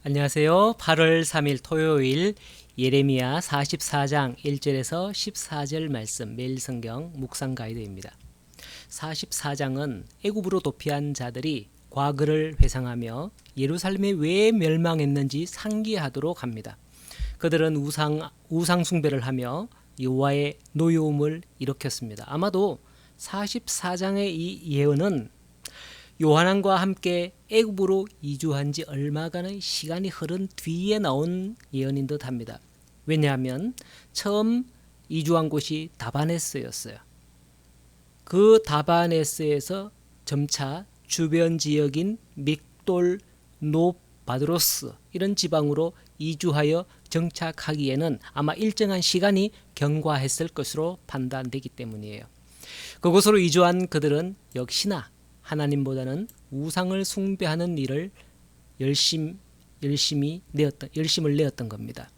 안녕하세요. 8월 3일 토요일 예레미야 44장 1절에서 14절 말씀 매일 성경 묵상 가이드입니다. 44장은 애굽으로 도피한 자들이 과거를 회상하며 예루살렘이 왜 멸망했는지 상기하도록 합니다. 그들은 우상 숭배를 하며 여호와의 노여움을 일으켰습니다. 아마도 44장의 이 예언은 요한왕과 함께 애굽으로 이주한 지 얼마간의 시간이 흐른 뒤에 나온 예언인 듯합니다. 왜냐하면 처음 이주한 곳이 다바네스였어요. 그 다바네스에서 점차 주변 지역인 믹돌, 노바드로스 이런 지방으로 이주하여 정착하기에는 아마 일정한 시간이 경과했을 것으로 판단되기 때문이에요. 그곳으로 이주한 그들은 역시나 하나님보다는 우상을 숭배하는 일을 열심을 내었던 겁니다.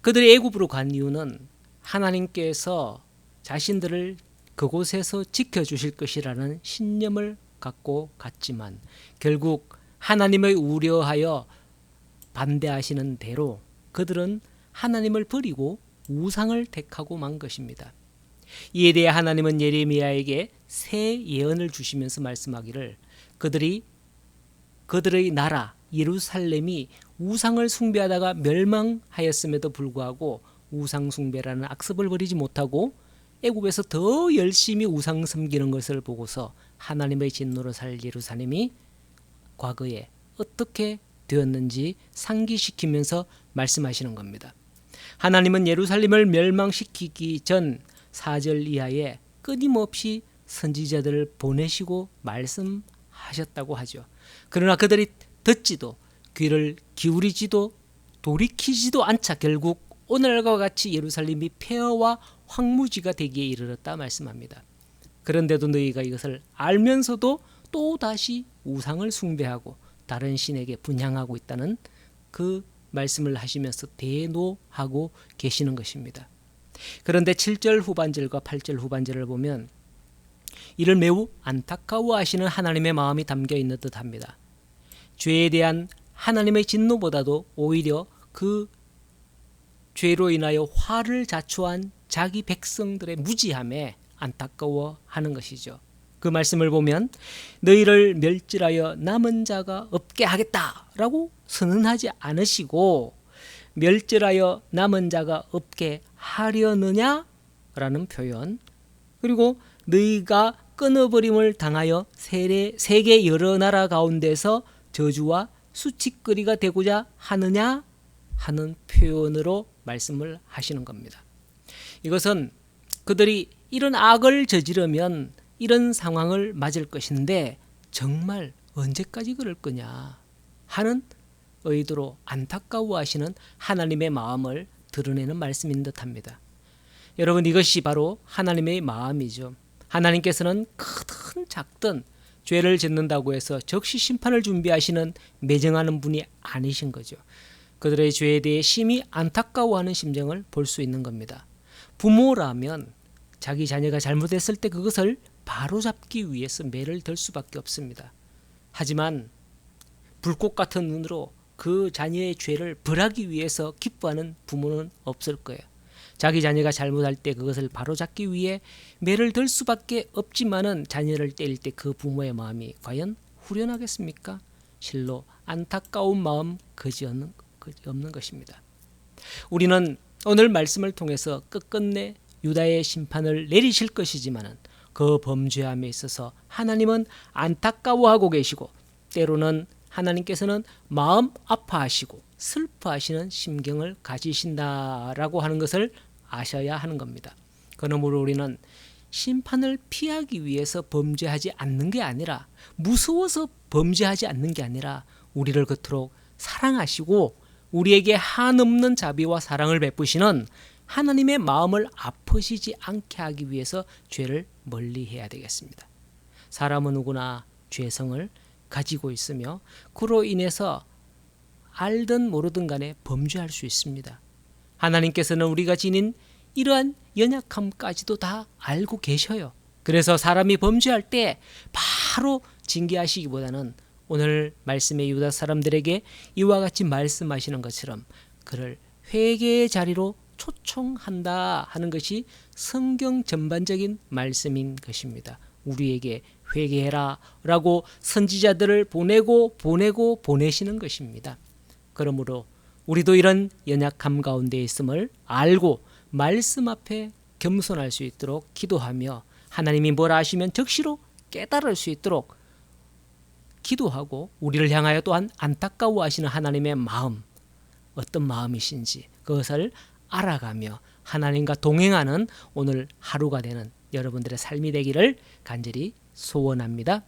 그들이 애굽으로 간 이유는 하나님께서 자신들을 그곳에서 지켜주실 것이라는 신념을 갖고 갔지만 결국 하나님을 우려하여 반대하시는 대로 그들은 하나님을 버리고 우상을 택하고 만 것입니다. 이에 대해 하나님은 예레미야에게 새 예언을 주시면서 말씀하기를 그들의 나라 예루살렘이 우상을 숭배하다가 멸망하였음에도 불구하고 우상 숭배라는 악습을 버리지 못하고 애굽에서 더 열심히 우상 섬기는 것을 보고서 하나님의 진노로 살 예루살렘이 과거에 어떻게 되었는지 상기시키면서 말씀하시는 겁니다. 하나님은 예루살렘을 멸망시키기 전 4절 이하에 끊임없이 선지자들을 보내시고 말씀하셨다고 하죠. 그러나 그들이 듣지도 귀를 기울이지도 돌이키지도 않자 결국 오늘과 같이 예루살렘이 폐허와 황무지가 되기에 이르렀다 말씀합니다. 그런데도 너희가 이것을 알면서도 또다시 우상을 숭배하고 다른 신에게 분향하고 있다는 그 말씀을 하시면서 대노하고 계시는 것입니다. 그런데 7절 후반절과 8절 후반절을 보면 이를 매우 안타까워하시는 하나님의 마음이 담겨 있는 듯합니다. 죄에 대한 하나님의 진노보다도 오히려 그 죄로 인하여 화를 자초한 자기 백성들의 무지함에 안타까워하는 것이죠. 그 말씀을 보면 너희를 멸절하여 남은 자가 없게 하겠다라고 선언하지 않으시고 멸절하여 남은 자가 없게 하려느냐라는 표현, 그리고 너희가 끊어버림을 당하여 세계 여러 나라 가운데서 저주와 수치거리가 되고자 하느냐 하는 표현으로 말씀을 하시는 겁니다. 이것은 그들이 이런 악을 저지르면 이런 상황을 맞을 것인데 정말 언제까지 그럴 거냐 하는 의도로 안타까워하시는 하나님의 마음을 드러내는 말씀인 듯합니다. 여러분, 이것이 바로 하나님의 마음이죠. 하나님께서는 크든 작든 죄를 짓는다고 해서 즉시 심판을 준비하시는 매정하는 분이 아니신 거죠. 그들의 죄에 대해 심히 안타까워하는 심정을 볼 수 있는 겁니다. 부모라면 자기 자녀가 잘못했을 때 그것을 바로잡기 위해서 매를 들 수밖에 없습니다. 하지만 불꽃 같은 눈으로 그 자녀의 죄를 벌하기 위해서 기뻐하는 부모는 없을 거예요. 자기 자녀가 잘못할 때 그것을 바로잡기 위해 매를 들 수밖에 없지만은 자녀를 때릴 때 그 부모의 마음이 과연 후련하겠습니까? 실로 안타까운 마음 그지없는 것입니다. 우리는 오늘 말씀을 통해서 끝끝내 유다의 심판을 내리실 것이지만은 그 범죄함에 있어서 하나님은 안타까워하고 계시고 때로는 하나님께서는 마음 아파하시고 슬퍼하시는 심경을 가지신다라고 하는 것을 아셔야 하는 겁니다. 그러므로 우리는 심판을 피하기 위해서 범죄하지 않는 게 아니라, 무서워서 범죄하지 않는 게 아니라 우리를 그토록 사랑하시고 우리에게 한없는 자비와 사랑을 베푸시는 하나님의 마음을 아프시지 않게 하기 위해서 죄를 멀리해야 되겠습니다. 사람은 누구나 죄성을 가지고 있으며 그로 인해서 알든 모르든 간에 범죄할 수 있습니다. 하나님께서는 우리가 지닌 이러한 연약함까지도 다 알고 계셔요. 그래서 사람이 범죄할 때 바로 징계하시기보다는 오늘 말씀의 유다 사람들에게 이와 같이 말씀하시는 것처럼 그를 회개의 자리로 초청한다 하는 것이 성경 전반적인 말씀인 것입니다. 우리에게 회개해라 라고 선지자들을 보내시는 것입니다. 그러므로 우리도 이런 연약함 가운데 있음을 알고 말씀 앞에 겸손할 수 있도록 기도하며 하나님이 뭘 하시면 적시로 깨달을 수 있도록 기도하고 우리를 향하여 또한 안타까워하시는 하나님의 마음, 어떤 마음이신지 그것을 알아가며 하나님과 동행하는 오늘 하루가 되는 여러분들의 삶이 되기를 간절히 소원합니다.